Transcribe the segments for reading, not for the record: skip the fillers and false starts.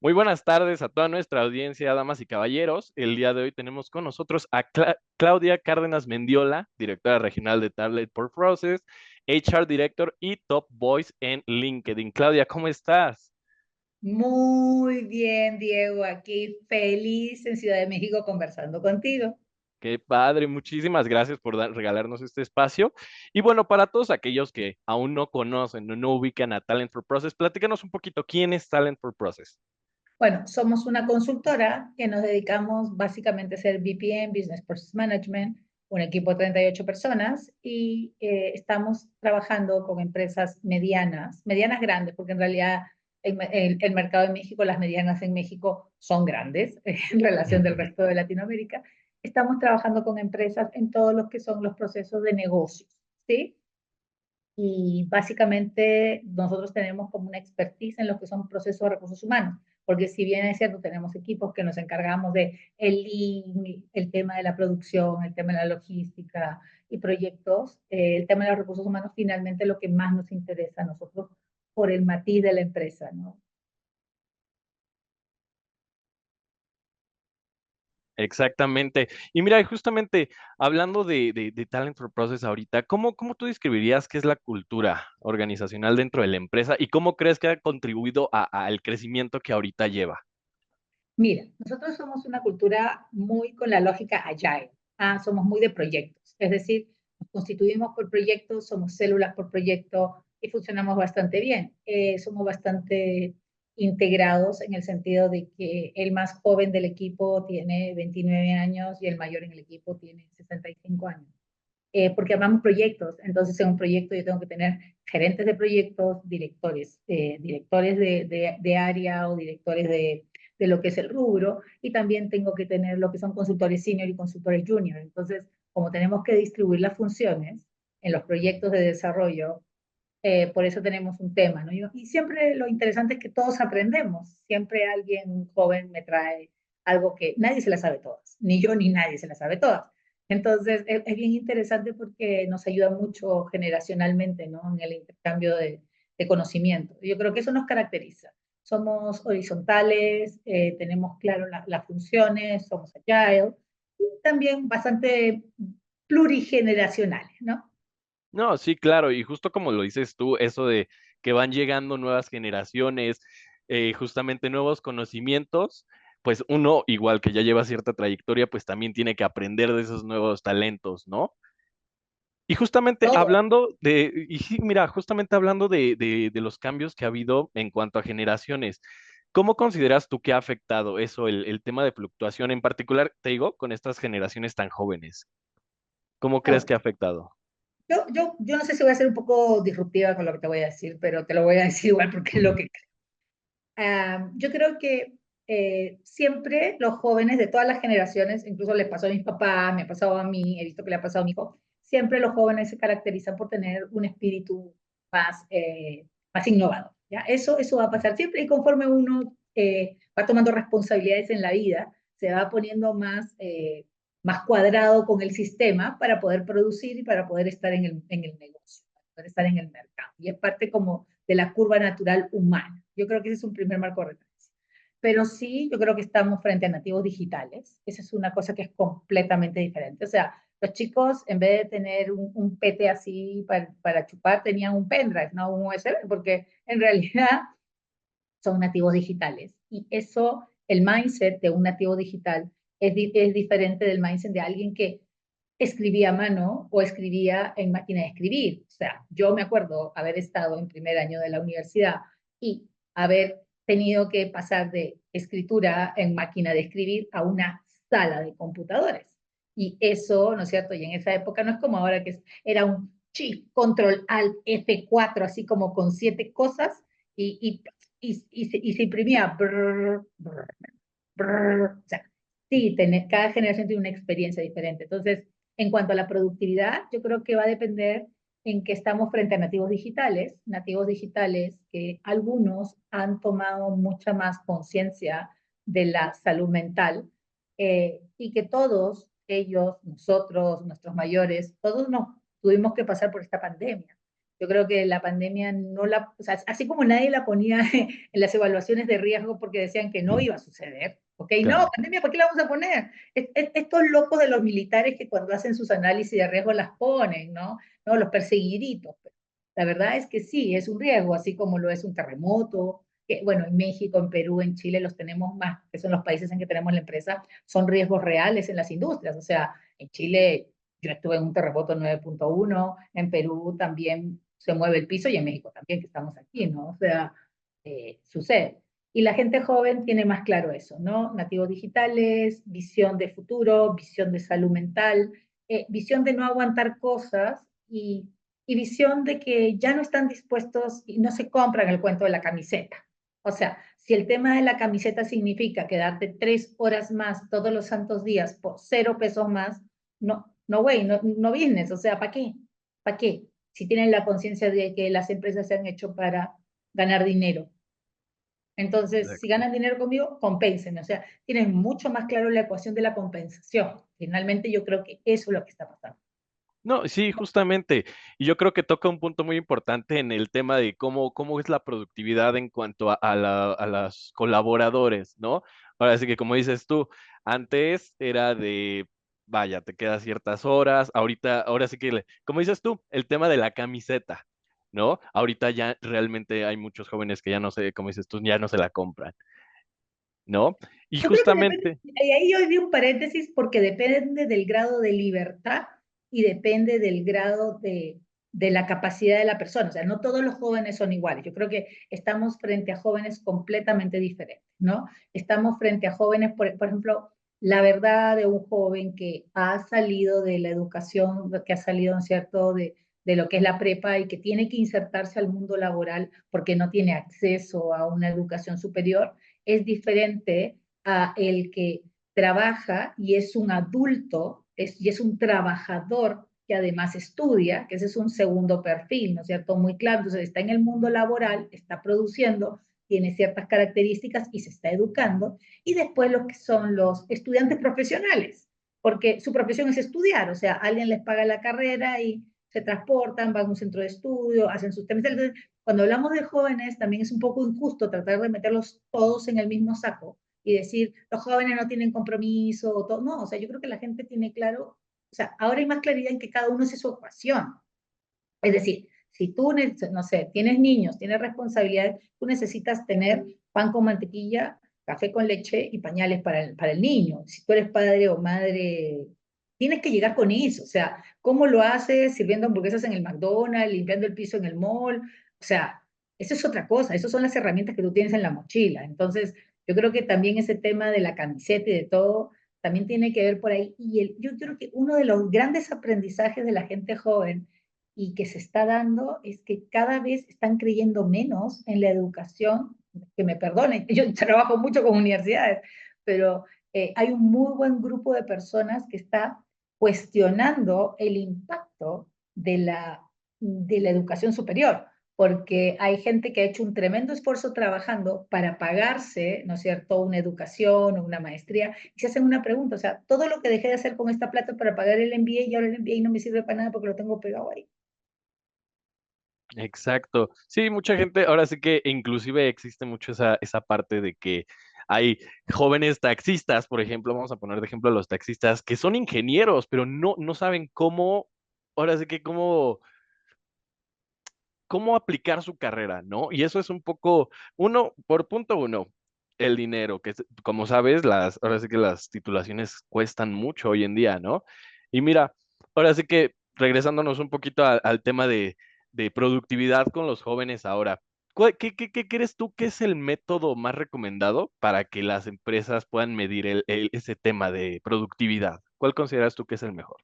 Muy buenas tardes a toda nuestra audiencia, damas y caballeros. El día de hoy tenemos con nosotros a Claudia Cárdenas Mendiola, directora regional de Talent for Process, HR Director y Top Voice en LinkedIn. Claudia, ¿cómo estás? Muy bien, Diego, aquí feliz en Ciudad de México conversando contigo. Qué padre, muchísimas gracias por regalarnos este espacio. Y bueno, para todos aquellos que aún no conocen o no ubican a Talent for Process, platícanos un poquito, ¿quién es Talent for Process? Bueno, somos una consultora que nos dedicamos básicamente a hacer BPM, Business Process Management, un equipo de 38 personas y estamos trabajando con empresas medianas, medianas grandes, porque en realidad el mercado en México, las medianas en México son grandes en relación del resto de Latinoamérica. Estamos trabajando con empresas en todos los que son los procesos de negocios, ¿sí? Y básicamente nosotros tenemos como una expertise en lo que son procesos de recursos humanos, porque si bien es cierto, tenemos equipos que nos encargamos de el lean, el tema de la producción, el tema de la logística y proyectos, el tema de los recursos humanos finalmente lo que más nos interesa a nosotros por el matiz de la empresa, ¿no? Exactamente. Y mira, justamente hablando de Talent for Process ahorita, ¿cómo tú describirías qué es la cultura organizacional dentro de la empresa y cómo crees que ha contribuido al crecimiento que ahorita lleva? Mira, nosotros somos una cultura muy con la lógica agile. Somos muy de proyectos, es decir, nos constituimos por proyectos, somos células por proyecto y funcionamos bastante bien. Somos bastante integrados en el sentido de que el más joven del equipo tiene 29 años y el mayor en el equipo tiene 65 años. Porque amamos proyectos, entonces en un proyecto yo tengo que tener gerentes de proyectos, directores de área o directores de lo que es el rubro, y también tengo que tener lo que son consultores senior y consultores junior. Entonces, como tenemos que distribuir las funciones en los proyectos de desarrollo, por eso tenemos un tema, ¿no? Y siempre lo interesante es que todos aprendemos. Siempre alguien joven me trae algo que nadie se la sabe todas, ni yo ni nadie se la sabe todas. Entonces, es bien interesante porque nos ayuda mucho generacionalmente, ¿no? En el intercambio de conocimiento. Yo creo que eso nos caracteriza. Somos horizontales, tenemos claro las funciones, somos agile y también bastante plurigeneracionales, ¿no? No, sí, claro, y justo como lo dices tú, eso de que van llegando nuevas generaciones, justamente nuevos conocimientos, pues uno, igual que ya lleva cierta trayectoria, pues también tiene que aprender de esos nuevos talentos, ¿no? Y justamente Todo. hablando y sí, mira, justamente hablando de los cambios que ha habido en cuanto a generaciones, ¿cómo consideras tú que ha afectado eso, el tema de fluctuación en particular, te digo, con estas generaciones tan jóvenes? ¿Cómo crees que ha afectado? Yo no sé si voy a ser un poco disruptiva con lo que te voy a decir, pero te lo voy a decir igual porque es lo que creo. Yo creo que siempre los jóvenes de todas las generaciones, incluso les pasó a mis papás, me ha pasado a mí, he visto que le ha pasado a mi hijo, siempre los jóvenes se caracterizan por tener un espíritu más innovador. ¿Ya? Eso va a pasar siempre y conforme uno va tomando responsabilidades en la vida, se va poniendo más cuadrado con el sistema para poder producir y para poder estar en el negocio, para poder estar en el mercado. Y es parte como de la curva natural humana. Yo creo que ese es un primer marco de referencia. Pero sí, yo creo que estamos frente a nativos digitales. Esa es una cosa que es completamente diferente. O sea, los chicos, en vez de tener un PT así para chupar, tenían un pendrive, no un USB, porque en realidad son nativos digitales. Y eso, el mindset de un nativo digital es diferente del mindset de alguien que escribía a mano o escribía en máquina de escribir. O sea, yo me acuerdo haber estado en primer año de la universidad y haber tenido que pasar de escritura en máquina de escribir a una sala de computadores. Y eso, ¿no es cierto? Y en esa época no es como ahora que era un Shift, Control, Alt, F4, así como con 7 cosas y, y se imprimía. Brr, brr, brr. O sea, sí, cada generación tiene una experiencia diferente. Entonces, en cuanto a la productividad, yo creo que va a depender en que estamos frente a nativos digitales que algunos han tomado mucha más conciencia de la salud mental y que todos ellos, nosotros, nuestros mayores, todos nos tuvimos que pasar por esta pandemia. Yo creo que la pandemia no la, o sea, así como nadie la ponía en las evaluaciones de riesgo porque decían que no iba a suceder, ¿ok? No, Claro, pandemia, ¿por qué la vamos a poner? Estos locos de los militares que cuando hacen sus análisis de riesgo las ponen, ¿no? No, los perseguiditos. La verdad es que sí, es un riesgo, así como lo es un terremoto, que bueno, en México, en Perú, en Chile los tenemos más, que son los países en que tenemos la empresa, son riesgos reales en las industrias. O sea, en Chile yo estuve en un terremoto 9.1, en Perú también se mueve el piso y en México también, que estamos aquí, ¿no? O sea, sucede. Y la gente joven tiene más claro eso, ¿no? Nativos digitales, visión de futuro, visión de salud mental, visión de no aguantar cosas y visión de que ya no están dispuestos y no se compran el cuento de la camiseta. O sea, si el tema de la camiseta significa quedarte 3 horas más todos los santos días por 0 pesos más, no, no, güey, no, no business. O sea, ¿para qué? ¿Para qué? Si tienen la conciencia de que las empresas se han hecho para ganar dinero. Entonces, si exacto. ganan dinero conmigo, compensen. O sea, tienen mucho más claro la ecuación de la compensación. Finalmente, yo creo que eso es lo que está pasando. No, sí, justamente. Y yo creo que toca un punto muy importante en el tema de cómo es la productividad en cuanto a las colaboradores, ¿no? Ahora sí que como dices tú, antes era de, vaya, te quedas ciertas horas, ahorita, ahora sí que, como dices tú, el tema de la camiseta, ¿no? Ahorita ya realmente hay muchos jóvenes que ya no sé, como dices tú, ya no se la compran, ¿no? Y Yo creo que depende, justamente, y ahí yo di un paréntesis porque depende del grado de libertad y depende del grado de la capacidad de la persona. O sea, no todos los jóvenes son iguales. Yo creo que estamos frente a jóvenes completamente diferentes, ¿no? Estamos frente a jóvenes, por ejemplo, la verdad de un joven que ha salido de la educación, que ha salido, ¿no es cierto?, de lo que es la prepa y que tiene que insertarse al mundo laboral porque no tiene acceso a una educación superior, es diferente a el que trabaja y es un adulto y es un trabajador que además estudia, que ese es un segundo perfil, ¿no es cierto? Muy claro, entonces está en el mundo laboral, está produciendo, tiene ciertas características y se está educando, y después los que son los estudiantes profesionales, porque su profesión es estudiar, o sea, alguien les paga la carrera y se transportan, van a un centro de estudio, hacen sus temas. Entonces, cuando hablamos de jóvenes, también es un poco injusto tratar de meterlos todos en el mismo saco y decir, los jóvenes no tienen compromiso, o todo. No, o sea, yo creo que la gente tiene claro, o sea, ahora hay más claridad en que cada uno hace su ecuación. Es decir, si tú, no sé, tienes niños, tienes responsabilidades, tú necesitas tener pan con mantequilla, café con leche y pañales para el niño. Si tú eres padre o madre, tienes que llegar con eso. O sea, ¿cómo lo haces sirviendo hamburguesas en el McDonald's, limpiando el piso en el mall? O sea, eso es otra cosa. Esas son las herramientas que tú tienes en la mochila. Entonces, yo creo que también ese tema de la camiseta y de todo, también tiene que ver por ahí. Y yo creo que uno de los grandes aprendizajes de la gente joven y que se está dando es que cada vez están creyendo menos en la educación, que me perdonen, yo trabajo mucho con universidades, pero hay un muy buen grupo de personas que está cuestionando el impacto de la educación superior, porque hay gente que ha hecho un tremendo esfuerzo trabajando para pagarse, ¿no es cierto?, una educación o una maestría, y se hacen una pregunta, o sea, todo lo que dejé de hacer con esta plata para pagar el MBA y ahora el MBA no me sirve para nada porque lo tengo pegado ahí. exacto. Sí, mucha gente, ahora sí que inclusive existe mucho esa parte de que hay jóvenes taxistas, por ejemplo, vamos a poner de ejemplo a los taxistas, que son ingenieros, pero no saben cómo, ahora sí que cómo aplicar su carrera, ¿no? Y eso es un poco, por punto uno, el dinero, que como sabes, ahora sí que las titulaciones cuestan mucho hoy en día, ¿no? Y mira, ahora sí que regresándonos un poquito al tema de productividad con los jóvenes ahora, ¿qué crees tú que es el método más recomendado para que las empresas puedan medir ese tema de productividad? ¿Cuál consideras tú que es el mejor?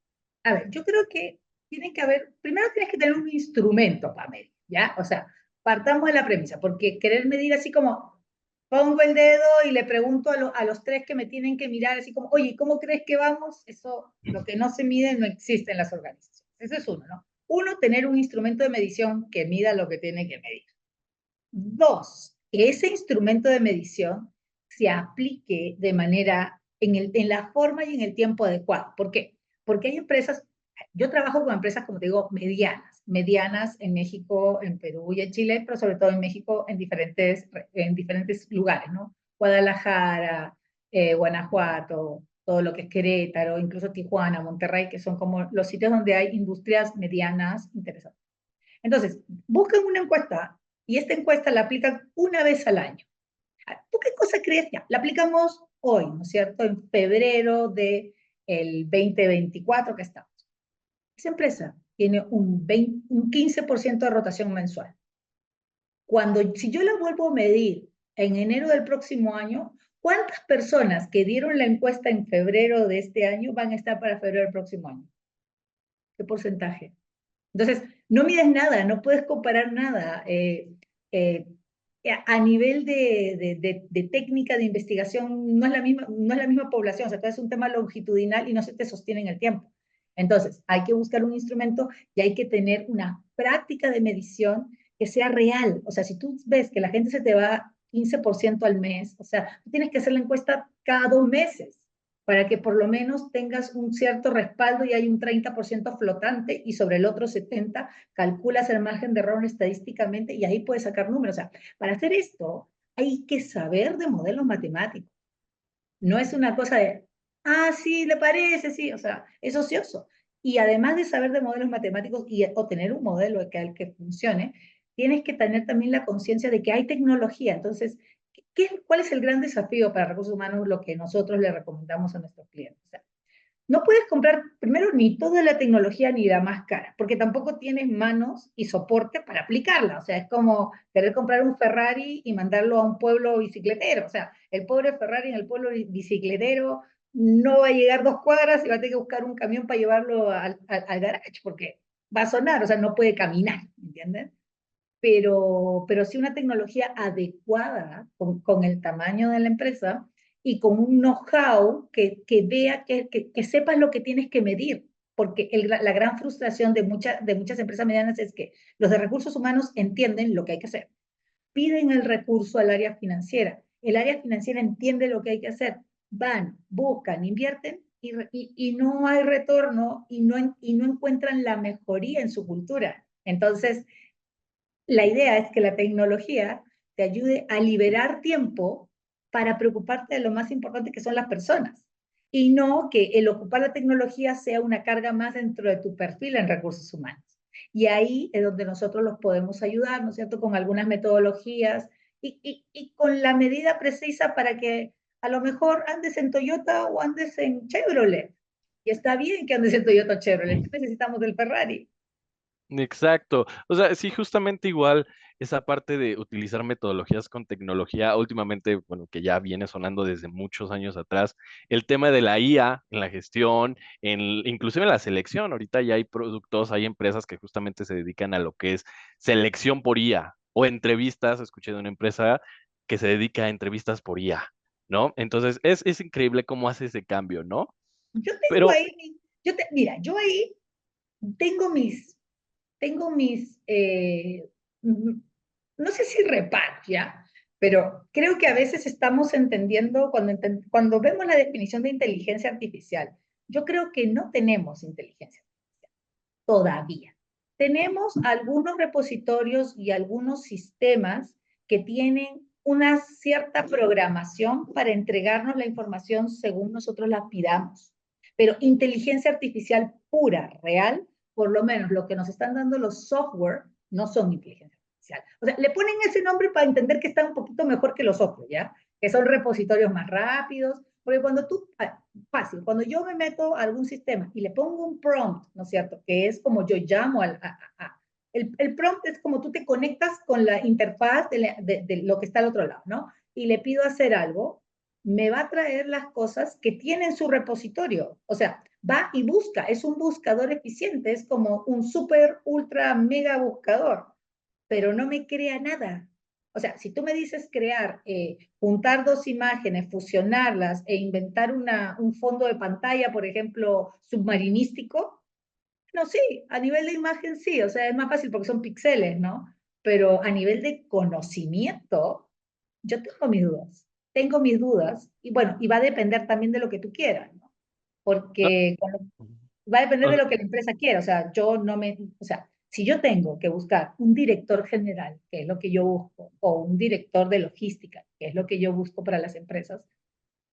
A ver, yo creo que tiene que haber, primero tienes que tener un instrumento para medir, ¿ya? O sea, partamos de la premisa, porque querer medir así como pongo el dedo y le pregunto a los tres que me tienen que mirar, así como, oye, ¿cómo crees que vamos? Eso, lo que no se mide no existe en las organizaciones. Eso es uno, ¿no? Uno, tener un instrumento de medición que mida lo que tiene que medir. Dos, que ese instrumento de medición se aplique de manera, en la forma y en el tiempo adecuado. ¿Por qué? Porque hay empresas, yo trabajo con empresas, como te digo, medianas. medianas en México, en Perú y en Chile, pero sobre todo en México en diferentes lugares, ¿no? Guadalajara, Guanajuato, todo lo que es Querétaro, incluso Tijuana, Monterrey, que son como los sitios donde hay industrias medianas interesantes. Entonces, buscan una encuesta y esta encuesta la aplican una vez al año. ¿Tú qué cosa crees? Ya, la aplicamos hoy, ¿no es cierto? En febrero del 2024 que estamos. Esa empresa tiene un 15% de rotación mensual. Si yo la vuelvo a medir en enero del próximo año, ¿cuántas personas que dieron la encuesta en febrero de este año van a estar para febrero del próximo año? ¿Qué porcentaje? Entonces, no mides nada, no puedes comparar nada. Eh, a nivel de técnica de investigación, no es la misma población, o sea, es un tema longitudinal y no se te sostiene en el tiempo. Entonces, hay que buscar un instrumento y hay que tener una práctica de medición que sea real. O sea, si tú ves que la gente se te va 15% al mes, o sea, tú tienes que hacer la encuesta cada 2 meses para que por lo menos tengas un cierto respaldo y hay un 30% flotante y sobre el otro 70% calculas el margen de error estadísticamente y ahí puedes sacar números. O sea, para hacer esto hay que saber de modelos matemáticos. No es una cosa de, sí, le parece, sí, o sea, es ocioso. Y además de saber de modelos matemáticos o tener un modelo que funcione, tienes que tener también la conciencia de que hay tecnología. Entonces, ¿cuál es el gran desafío para recursos humanos, lo que nosotros le recomendamos a nuestros clientes? O sea, no puedes comprar primero ni toda la tecnología ni la más cara, porque tampoco tienes manos y soporte para aplicarla. O sea, es como querer comprar un Ferrari y mandarlo a un pueblo bicicletero. O sea, el pobre Ferrari en el pueblo bicicletero no va a llegar 2 cuadras y va a tener que buscar un camión para llevarlo al garage, porque va a sonar, o sea, no puede caminar, ¿entiendes? Pero sí una tecnología adecuada con el tamaño de la empresa y con un know-how que vea, que sepas lo que tienes que medir. Porque la gran frustración de muchas empresas medianas es que los de recursos humanos entienden lo que hay que hacer. Piden el recurso al área financiera. El área financiera entiende lo que hay que hacer. Van, buscan, invierten y no hay retorno y no encuentran la mejoría en su cultura. Entonces, la idea es que la tecnología te ayude a liberar tiempo para preocuparte de lo más importante que son las personas y no que el ocupar la tecnología sea una carga más dentro de tu perfil en recursos humanos. Y ahí es donde nosotros los podemos ayudar, ¿no es cierto?, con algunas metodologías y con la medida precisa para que a lo mejor andes en Toyota o andes en Chevrolet. Y está bien que andes en Toyota o Chevrolet, necesitamos del Ferrari. Exacto. O sea, sí, justamente igual esa parte de utilizar metodologías con tecnología, últimamente, bueno, que ya viene sonando desde muchos años atrás, el tema de la IA en la gestión, inclusive en la selección. Ahorita ya hay productos, hay empresas que justamente se dedican a lo que es selección por IA o entrevistas. Escuché de una empresa que se dedica a entrevistas por IA, ¿no? Entonces, es increíble cómo hace ese cambio, ¿no? Yo tengo Pero, ahí, mira, yo ahí tengo mis, no sé si reparos, ¿ya? Pero creo que a veces estamos entendiendo, cuando vemos la definición de inteligencia artificial, yo creo que no tenemos inteligencia todavía. Tenemos algunos repositorios y algunos sistemas que tienen una cierta programación para entregarnos la información según nosotros la pidamos. Pero inteligencia artificial pura, real, por lo menos lo que nos están dando los software, no son inteligencia artificial. O sea, le ponen ese nombre para entender que están un poquito mejor que los otros, ¿ya? Que son repositorios más rápidos, porque fácil, cuando yo me meto a algún sistema y le pongo un prompt, ¿no es cierto? Que es como yo llamo el prompt es como tú te conectas con la interfaz de lo que está al otro lado, ¿no? Y le pido hacer algo, me va a traer las cosas que tiene en su repositorio. O sea, va y busca, es un buscador eficiente, es como un super, ultra, mega buscador, pero no me crea nada. O sea, si tú me dices crear, juntar dos imágenes, fusionarlas e inventar un fondo de pantalla, por ejemplo, submarinístico, no, sí, a nivel de imagen sí, o sea, es más fácil porque son píxeles, ¿no? Pero a nivel de conocimiento, yo tengo mis dudas, y bueno, y va a depender también de lo que tú quieras, ¿no? no, Porque va a depender de o- lo que la empresa quiera, o sea, yo no me, o sea, Si yo tengo que buscar un director general, que es lo que yo busco, o un director de logística, que es lo que yo busco para las empresas,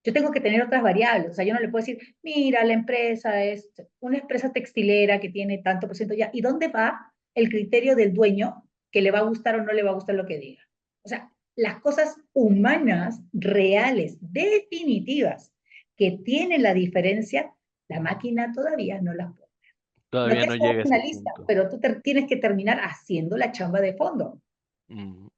yo tengo que tener otras variables. O sea, yo no le puedo decir, mira, la empresa es una empresa textilera que tiene tanto por ciento ya. ¿Y dónde va el criterio del dueño que le va a gustar o no le va a gustar lo que diga? O sea, las cosas humanas, reales, definitivas, que tienen la diferencia, la máquina todavía no las puede. No Todavía te no hace llega a ese una lista, punto. pero tú tienes que terminar haciendo la chamba de fondo. Mm.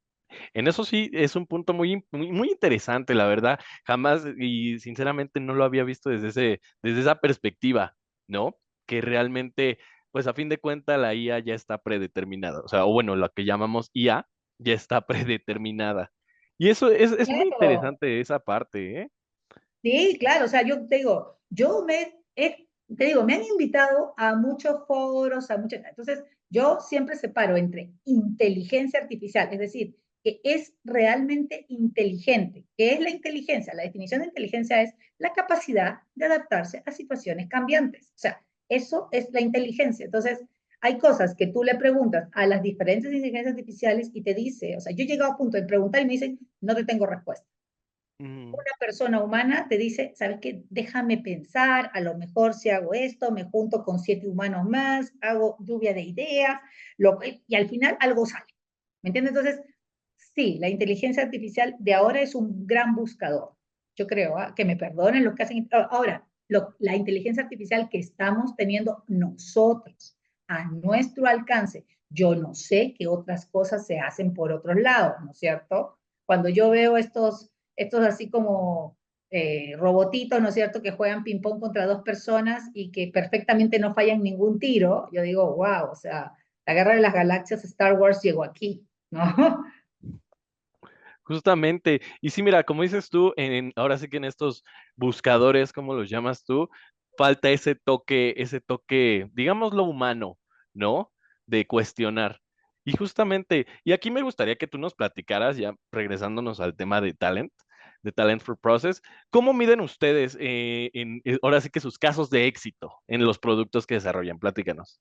En eso sí es un punto muy interesante, la verdad. Jamás y sinceramente no lo había visto desde esa perspectiva, ¿no? Que realmente, pues a fin de cuentas la IA ya está predeterminada. O sea, o bueno, lo que llamamos IA ya está predeterminada. Y eso es muy Claro. interesante esa parte, ¿eh? Sí, claro, o sea, yo te digo, te digo, me han invitado a muchos foros, a muchas, entonces yo siempre separo entre inteligencia artificial, es decir, que es realmente inteligente. ¿Qué es la inteligencia? La definición de inteligencia es la capacidad de adaptarse a situaciones cambiantes. O sea, eso es la inteligencia. Entonces, hay cosas que tú le preguntas a las diferentes inteligencias artificiales y te dice, o sea, yo he llegado a punto de preguntar y me dicen, no te tengo respuesta. Mm. Una persona humana te dice, ¿sabes qué? Déjame pensar, a lo mejor si hago esto, me junto con 7 humanos más, hago lluvia de ideas, y al final algo sale. ¿Me entiendes? Entonces, sí, la inteligencia artificial de ahora es un gran buscador. Yo creo, ¿ah? Que me perdonen los que hacen. Ahora, la inteligencia artificial que estamos teniendo nosotros a nuestro alcance, yo no sé qué otras cosas se hacen por otros lados, ¿no es cierto? Cuando yo veo estos así como robotitos, ¿no es cierto?, que juegan ping-pong contra dos personas y que perfectamente no fallan ningún tiro, yo digo, wow, o sea, la guerra de las galaxias, Star Wars llegó aquí, ¿no? Justamente. Y sí, mira, como dices tú, ahora sí que en estos buscadores, como los llamas tú, falta ese toque, digámoslo humano, ¿no? De cuestionar. Y justamente, y aquí me gustaría que tú nos platicaras, ya regresándonos al tema de Talent for Process, ¿cómo miden ustedes ahora sí que sus casos de éxito en los productos que desarrollan? Platícanos,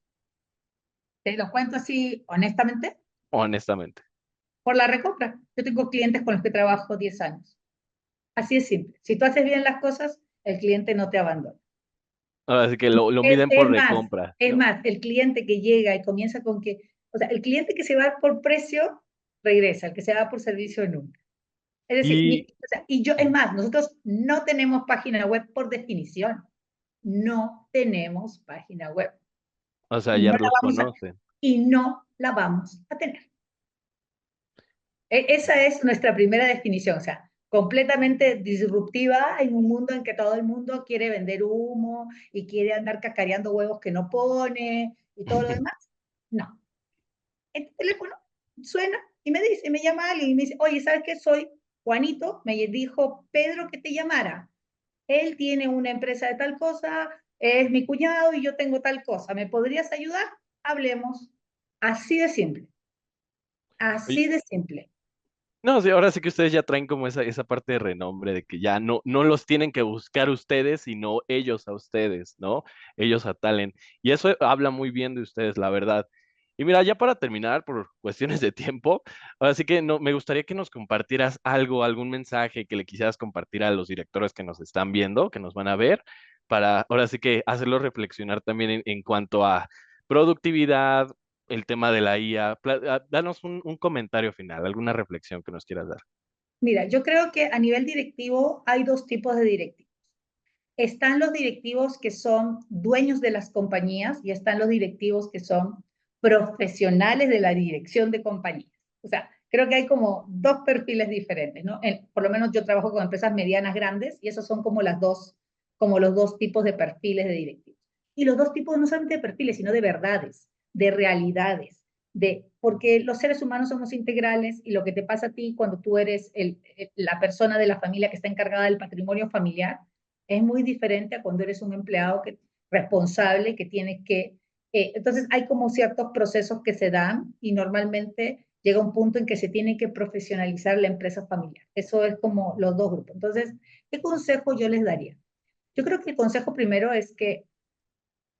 Te lo cuento así honestamente, honestamente. por la recompra. Yo tengo clientes con los que trabajo 10 años. Así es simple. Si tú haces bien las cosas, el cliente no te abandona. Ahora sí que lo Es, miden es por más, recompra, es ¿no? más, el cliente que llega y comienza con que, o sea, el cliente que se va por precio, regresa, el que se va por servicio nunca. Es decir, Y, o sea, y yo, es más, nosotros no tenemos página web por definición. No tenemos página web o sea, y ya no la los vamos a, conocen. y no la vamos a tener. Esa es nuestra primera definición, o sea, completamente disruptiva en un mundo en que todo el mundo quiere vender humo y quiere andar cacareando huevos que no pone y todo lo demás. No. El teléfono suena y me dice, me llama alguien y me dice, oye, ¿sabes qué? Soy Juanito, me dijo Pedro que te llamara. Él tiene una empresa de tal cosa, es mi cuñado y yo tengo tal cosa. ¿Me podrías ayudar? Hablemos. Así de simple. Oye, Así de simple. no, sí, ahora sí que ustedes ya traen como esa parte de renombre, de que ya no los tienen que buscar ustedes, sino ellos a ustedes, ¿no? Ellos a Talent. Y eso habla muy bien de ustedes, la verdad. Y mira, ya para terminar, por cuestiones de tiempo, ahora sí que no, me gustaría que nos compartieras algo, algún mensaje que le quisieras compartir a los directores que nos están viendo, que nos van a ver, para ahora sí que hacerlos reflexionar también en cuanto a productividad, el tema de la IA. Danos un comentario final, alguna reflexión que nos quieras dar. Mira, yo creo que a nivel directivo hay dos tipos de directivos. Están los directivos que son dueños de las compañías y están los directivos que son profesionales de la dirección de compañías. O sea, creo que hay como dos perfiles diferentes, ¿no? Por lo menos yo trabajo con empresas medianas grandes y esos son como los dos tipos de perfiles de directivos. Y los dos tipos no solamente de perfiles, sino de verdades, de realidades, porque los seres humanos somos integrales y lo que te pasa a ti cuando tú eres la persona de la familia que está encargada del patrimonio familiar es muy diferente a cuando eres un empleado responsable que tienes que... entonces hay como ciertos procesos que se dan y normalmente llega un punto en que se tiene que profesionalizar la empresa familiar. Eso es como los dos grupos. Entonces, ¿qué consejo yo les daría? Yo creo que el consejo primero es que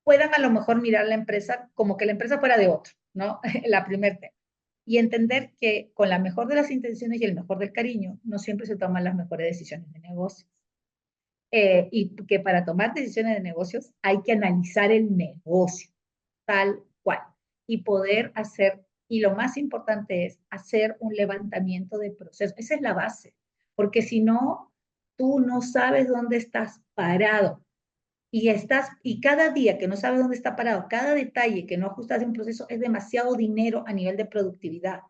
puedan a lo mejor mirar la empresa como que la empresa fuera de otro. ¿no? La primer tema. Y entender que con la mejor de las intenciones y el mejor del cariño, no siempre se toman las mejores decisiones de negocio. Y que para tomar decisiones de negocios hay que analizar el negocio tal cual y poder hacer, y lo más importante es hacer un levantamiento de procesos. Esa es la base, porque si no, tú no sabes dónde estás parado y cada día que no sabes dónde está parado, cada detalle que no ajustas en un proceso es demasiado dinero a nivel de productividad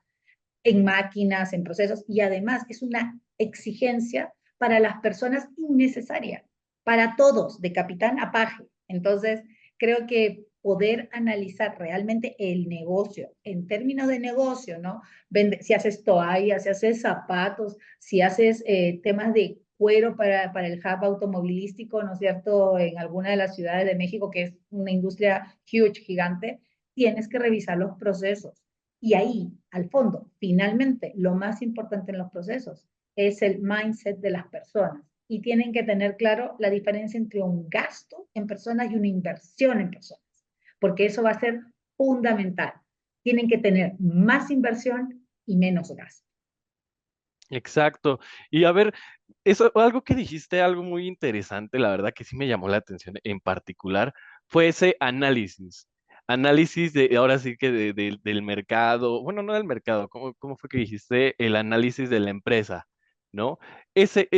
en máquinas, en procesos, y además es una exigencia para las personas innecesaria, para todos, de capitán a paje. Entonces, creo que poder analizar realmente el negocio, en términos de negocio, ¿no? Vende, si haces toallas, si haces zapatos, si haces temas de cuero para el hub automovilístico, ¿no es cierto?, en alguna de las ciudades de México, que es una industria huge, gigante, tienes que revisar los procesos y ahí, al fondo, finalmente, lo más importante en los procesos es el mindset de las personas. Y tienen que tener claro la diferencia entre un gasto en personas y una inversión en personas, porque eso va a ser fundamental. Tienen que tener más inversión y menos gasto. Exacto. Y a ver, eso, algo que dijiste, algo muy interesante, la verdad que sí me llamó la atención en particular, fue ese análisis. Análisis de, ahora sí que del mercado, bueno, no del mercado, ¿cómo fue que dijiste? El análisis de la empresa, ¿no? Ese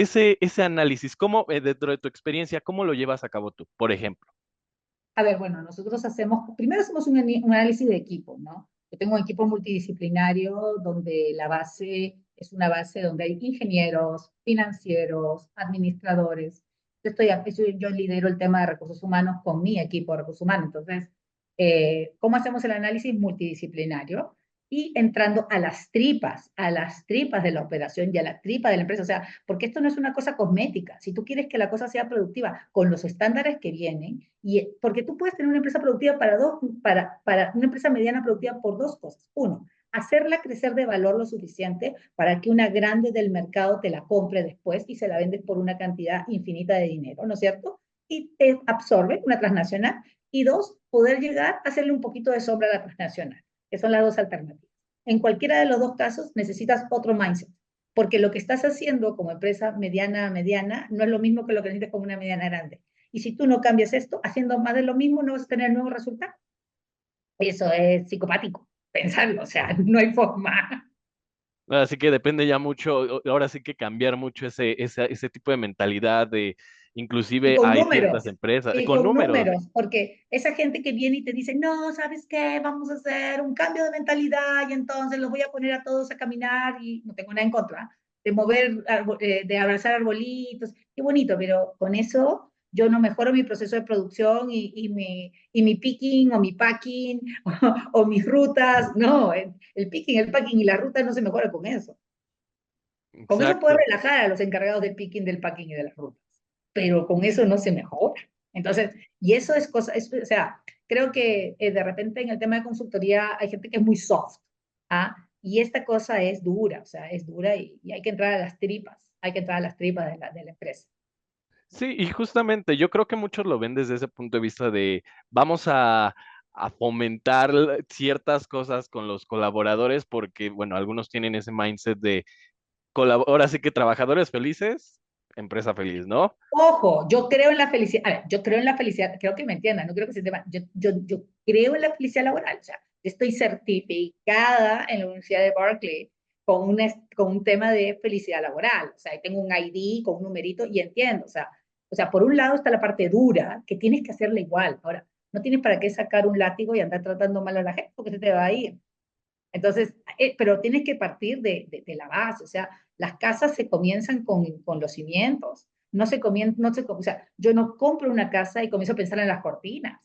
análisis, ¿cómo, dentro de tu experiencia, cómo lo llevas a cabo tú, por ejemplo? A ver, bueno, nosotros primero hacemos un análisis de equipo, ¿no? Yo tengo un equipo multidisciplinario donde la base es una base donde hay ingenieros, financieros, administradores. Yo lidero el tema de recursos humanos con mi equipo de recursos humanos. Entonces, ¿cómo hacemos el análisis multidisciplinario? Y entrando a las tripas de la operación y a la tripa de la empresa. O sea, porque esto no es una cosa cosmética. Si tú quieres que la cosa sea productiva con los estándares que vienen, porque tú puedes tener una empresa productiva para una empresa mediana productiva por dos cosas. Uno, hacerla crecer de valor lo suficiente para que una grande del mercado te la compre después y se la vendes por una cantidad infinita de dinero, ¿no es cierto? Y te absorbe una transnacional. Y dos, poder llegar a hacerle un poquito de sombra a la transnacional, que son las dos alternativas. En cualquiera de los dos casos necesitas otro mindset, porque lo que estás haciendo como empresa mediana no es lo mismo que lo que necesitas como una mediana grande. Y si tú no cambias esto, haciendo más de lo mismo, no vas a tener nuevos resultados. Eso es psicopático, pensarlo, o sea, no hay forma. Así que depende ya mucho, ahora sí que cambiar mucho ese tipo de mentalidad de, Y inclusive con hay ciertas números, empresas, y con con números. números, porque esa gente que viene y te dice, no, ¿sabes qué? Vamos a hacer un cambio de mentalidad y entonces los voy a poner a todos a caminar y no tengo nada en contra de mover, de abrazar arbolitos, qué bonito, pero con eso yo no mejoro mi proceso de producción y mi picking o mi packing o mis rutas, no, el picking, el packing y la ruta no se mejora con eso. Con eso puedes Exacto. relajar a los encargados del picking, del packing y de las rutas, pero con eso no se mejora. Entonces, y eso es cosa, o sea, creo que de repente en el tema de consultoría hay gente que es muy soft, ¿ah? Y esta cosa es dura, o sea, es dura y hay que entrar a las tripas, hay que entrar a las tripas de la empresa. Sí, y justamente yo creo que muchos lo ven desde ese punto de vista de vamos a fomentar ciertas cosas con los colaboradores porque, bueno, algunos tienen ese mindset de ahora sí que trabajadores felices, empresa feliz, ¿no? Ojo, yo creo en la felicidad, a ver, yo creo en la felicidad, creo que me entiendan, no creo que se tema, yo creo en la felicidad laboral, o sea, estoy certificada en la Universidad de Berkeley con un tema de felicidad laboral, o sea, tengo un ID con un numerito y entiendo, o sea, por un lado está la parte dura, que tienes que hacerla igual, ahora, no tienes para qué sacar un látigo y andar tratando mal a la gente porque se te va a ir, entonces, pero tienes que partir de la base, o sea, las casas se comienzan con los cimientos, o sea, yo no compro una casa y comienzo a pensar en las cortinas,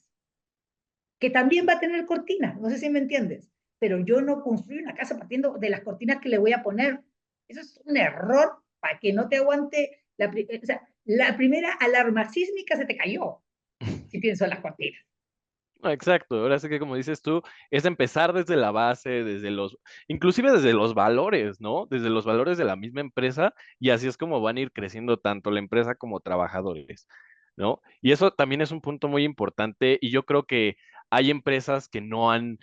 que también va a tener cortinas, no sé si me entiendes, pero yo no construyo una casa partiendo de las cortinas que le voy a poner. Eso es un error para que no te aguante, o sea, la primera alarma sísmica se te cayó, si pienso en las cortinas. Ah, exacto, ahora sí que como dices tú, es empezar desde la base, inclusive desde los valores, ¿no? Desde los valores de la misma empresa y así es como van a ir creciendo tanto la empresa como trabajadores, ¿no? Y eso también es un punto muy importante y yo creo que hay empresas que no han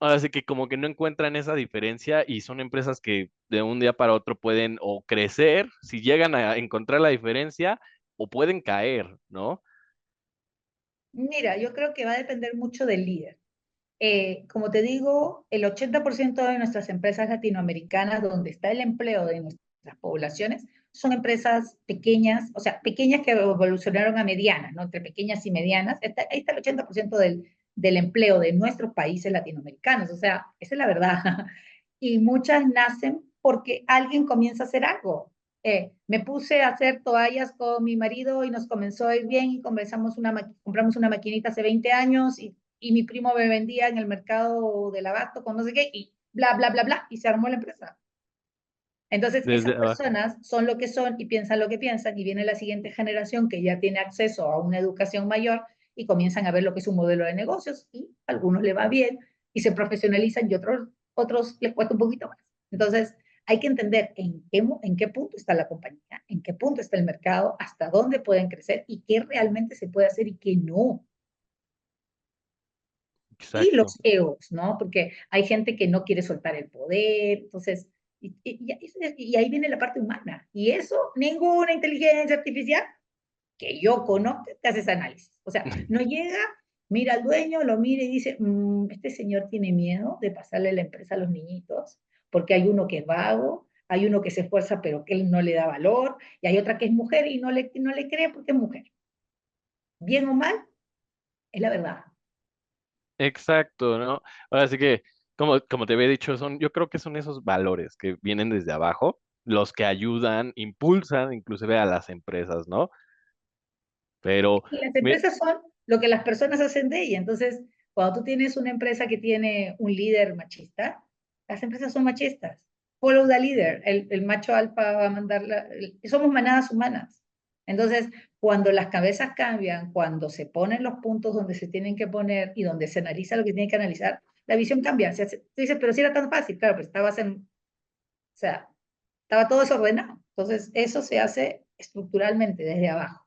Ahora sí que como que no encuentran esa diferencia y son empresas que de un día para otro pueden o crecer, si llegan a encontrar la diferencia, o pueden caer, ¿no? Mira, yo creo que va a depender mucho del líder. Como te digo, el 80% de nuestras empresas latinoamericanas, donde está el empleo de nuestras poblaciones, son empresas pequeñas, o sea, pequeñas que evolucionaron a medianas, ¿no? Entre pequeñas y medianas. Ahí está el 80% del empleo de nuestros países latinoamericanos, o sea, esa es la verdad. Y muchas nacen porque alguien comienza a hacer algo. Me puse a hacer toallas con mi marido y nos comenzó a ir bien y compramos una maquinita hace 20 años y mi primo me vendía en el mercado del abasto con no sé qué y bla, bla, bla, bla, y se armó la empresa. Entonces, esas Desde abajo. personas son lo que son y piensan lo que piensan y viene la siguiente generación que ya tiene acceso a una educación mayor y comienzan a ver lo que es un modelo de negocios y a algunos le va bien y se profesionalizan y otros les cuesta un poquito más. Entonces, hay que entender en qué punto está la compañía, en qué punto está el mercado, hasta dónde pueden crecer y qué realmente se puede hacer y qué no. Y Exacto. los egos, ¿no? Porque hay gente que no quiere soltar el poder, entonces, y ahí viene la parte humana. Y eso, ninguna inteligencia artificial que yo conozca te hace ese análisis. O sea, no llega, mira al dueño, lo mira y dice, este señor tiene miedo de pasarle la empresa a los niñitos, porque hay uno que es vago, hay uno que se esfuerza pero que él no le da valor, y hay otra que es mujer y no le cree porque es mujer. Bien o mal, es la verdad. Exacto, ¿no? Ahora sí que, como te había dicho, yo creo que son esos valores que vienen desde abajo, los que ayudan, impulsan inclusive a las empresas, ¿no? Pero, Y las mi- empresas son lo que las personas hacen de ella. Entonces, cuando tú tienes una empresa que tiene un líder machista, las empresas son machistas. Follow the leader. El macho alfa va a mandar somos manadas humanas. Entonces, cuando las cabezas cambian, cuando se ponen los puntos donde se tienen que poner y donde se analiza lo que tiene que analizar, la visión cambia. Tú dices, pero si era tan fácil, claro, pues o sea, estaba todo desordenado. Entonces, eso se hace estructuralmente desde abajo.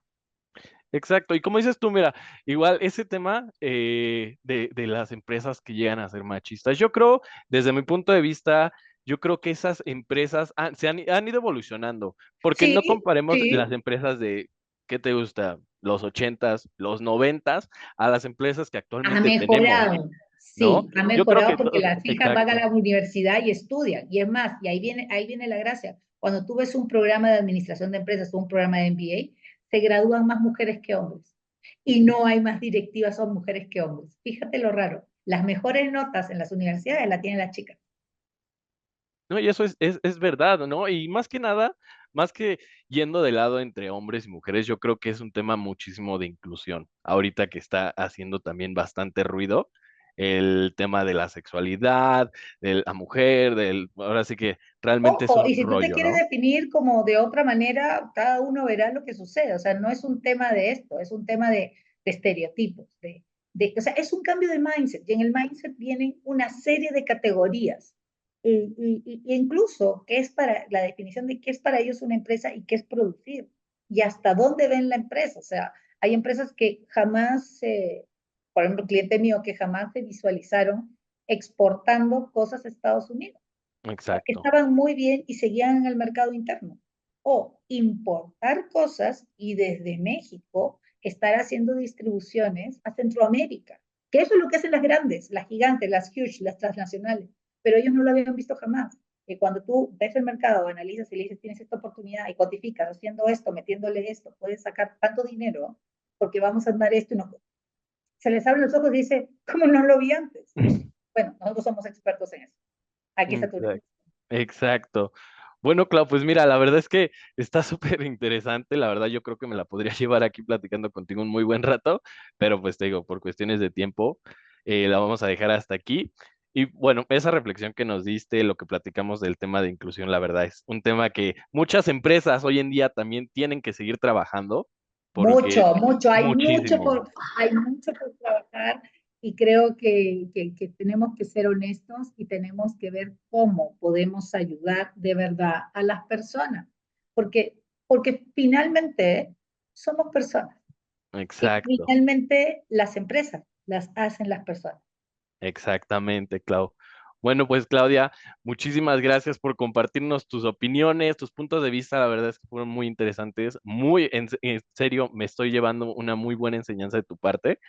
exacto, y como dices tú, mira, igual ese tema de las empresas que llegan a ser machistas, yo creo, desde mi punto de vista, yo creo que esas empresas han ido evolucionando, porque no Sí, comparemos las sí. empresas de, ¿qué te gusta? Los ochentas, los noventas, a las empresas que Ha actualmente tenemos, mejorado, ¿no? sí, ha Yo creo mejorado que porque todo, las hijas van a exacto. la universidad y estudian. Y es más, y ahí viene la gracia. Cuando tú ves un programa de administración de empresas o un programa de MBA, se gradúan más mujeres que hombres. Y no hay más directivas, son mujeres que hombres. Fíjate lo raro. Las mejores notas en las universidades las tienen las chicas. No, y eso es verdad, ¿no? Y más que nada, más que yendo de lado entre hombres y mujeres, yo creo que es un tema muchísimo de inclusión. Ahorita que está haciendo también bastante ruido el tema de la sexualidad, de la mujer, ahora sí que realmente es Ojo, un y si tú te rollo, quieres ¿no? definir como de otra manera, cada uno verá lo que sucede. O sea, no es un tema de esto, es un tema de estereotipos. O sea, es un cambio de mindset. Y en el mindset vienen una serie de categorías. Y incluso, qué es para la definición de qué es para ellos una empresa y qué es producir. Y hasta dónde ven la empresa. O sea, hay empresas que jamás, por ejemplo, un cliente mío que jamás se visualizaron exportando cosas a Estados Unidos Exacto, estaban muy bien y seguían en el mercado interno. O importar cosas y desde México estar haciendo distribuciones a Centroamérica, que eso es lo que hacen las grandes, las gigantes, las huge, las transnacionales, pero ellos no lo habían visto jamás. Y cuando tú ves el mercado, analizas y le dices, tienes esta oportunidad y cuantificas haciendo esto, metiéndole esto, puedes sacar tanto dinero porque vamos a andar esto y no. Se les abren los ojos y dice, ¿cómo no lo vi antes? Bueno, nosotros somos expertos en eso. Aquí está tu exacto. Exacto. Bueno, Clau, pues mira, la verdad es que está súper interesante. La verdad, yo creo que me la podría llevar aquí platicando contigo un muy buen rato, pero pues te digo, por cuestiones de tiempo, la vamos a dejar hasta aquí. Y bueno, esa reflexión que nos diste, lo que platicamos del tema de inclusión, la verdad es un tema que muchas empresas hoy en día también tienen que seguir trabajando, porque Mucho, mucho, muchísimo. hay mucho por trabajar y creo que tenemos que ser honestos y tenemos que ver cómo podemos ayudar de verdad a las personas, porque finalmente somos personas y Exacto, finalmente las empresas las hacen las personas. Exactamente, Clau. Bueno, pues Claudia, muchísimas gracias por compartirnos tus opiniones, tus puntos de vista. La verdad es que fueron muy interesantes. En serio, me estoy llevando una muy buena enseñanza de tu parte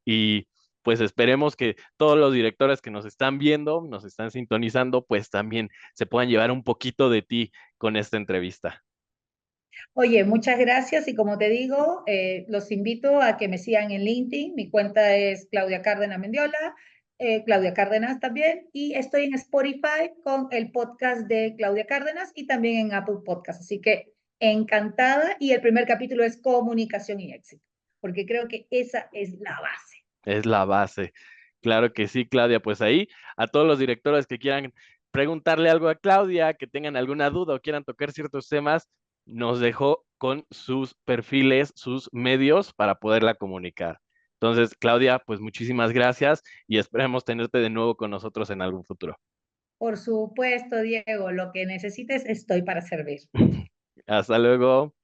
y pues esperemos que todos los directores que nos están viendo, nos están sintonizando, pues también se puedan llevar un poquito de ti con esta entrevista. Oye, muchas gracias y como te digo, los invito a que me sigan en LinkedIn. Mi cuenta es Claudia Cárdenas Mendiola, Claudia Cárdenas también, y estoy en Spotify con el podcast de Claudia Cárdenas y también en Apple Podcast. Así que encantada y el primer capítulo es comunicación y éxito, porque creo que esa es la base. Es la base. Claro que sí, Claudia. Pues ahí, a todos los directores que quieran preguntarle algo a Claudia, que tengan alguna duda o quieran tocar ciertos temas, nos dejó con sus perfiles, sus medios para poderla comunicar. Entonces, Claudia, pues muchísimas gracias y esperemos tenerte de nuevo con nosotros en algún futuro. Por supuesto, Diego, lo que necesites estoy para servir. Hasta luego.